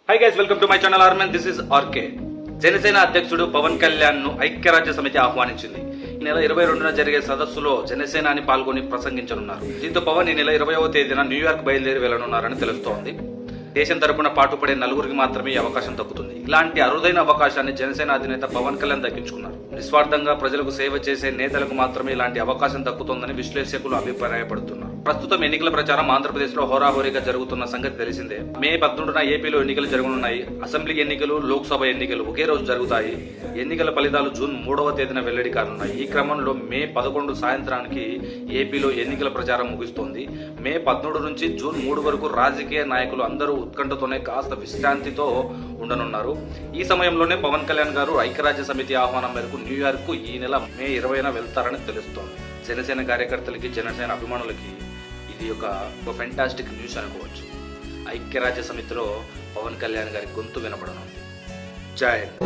High guys, welcome to my channel Arman. This is RK. Janasena అధ్యక్షుడు పవన్ కళ్యాణ్ ను ఐక్యరాజ్య సమితి ఆహ్వానించింది. ఈ నెల 22న జరిగే సదస్సులో జనసేనాని పాల్గొని ప్రసంగించనున్నారు. దీంతో పవన్ ఈ నెల 20వ తేదీన న్యూయార్క్ బయలుదేరి వెళ్లనున్నారని తెలుస్తోంది. దేశం తరపున పాటుపడే నలుగురికి మాత్రమే ఈ అవకాశం దక్కుతుంది. ఇలాంటి అరుదైన అవకాశాన్ని జనసేన అధినేత పవన్ కళ్యాణ్ దక్కించుకున్నారు. నిస్వార్థంగా ప్రజలకు సేవ చేసే నేతలకు మాత్రమే ఇలాంటి అవకాశం దక్కుతుందని విశ్లేషకులు అభిప్రాయపడుతున్నారు. ప్రస్తుతం ఎన్నికల ప్రచారం ఆంధ్రప్రదేశ్ లో హోరాహోరీగా జరుగుతున్న సంగతి తెలిసిందే. మే 11న ఏపీలో ఎన్నికలు జరగనున్నాయి. అసెంబ్లీ ఎన్నికలు, లోక్సభ ఎన్నికలు ఒకే రోజు జరుగుతాయి. ఎన్నికల ఫలితాలు జూన్ 3వ తేదీన వెల్లడి కానున్నాయి. ఈ క్రమంలో మే 11 సాయంత్రానికి ఏపీలో ఎన్నికల ప్రచారం ముగుస్తోంది. మే 13 నుంచి జూన్ 3 వరకు రాజకీయ నాయకులు అందరూ ఉత్కంఠతోనే కాస్త విశ్రాంతితో ఉండనున్నారు. ఈ సమయంలోనే పవన్ కళ్యాణ్ గారు ఐక్యరాజ్య సమితి ఆహ్వానం మేరకు న్యూయార్క్ కు ఈ నెల మే 20న వెళ్తారని తెలుస్తోంది. జనసేన కార్యకర్తలకి, జనసేన అభిమానులకి ఇది ఒక ఫెంటాస్టిక్ న్యూస్ అనుకోవచ్చు. ఐక్యరాజ్య సమితిలో పవన్ కళ్యాణ్ గారి గొంతు వినపడనుంది. జై హింద్.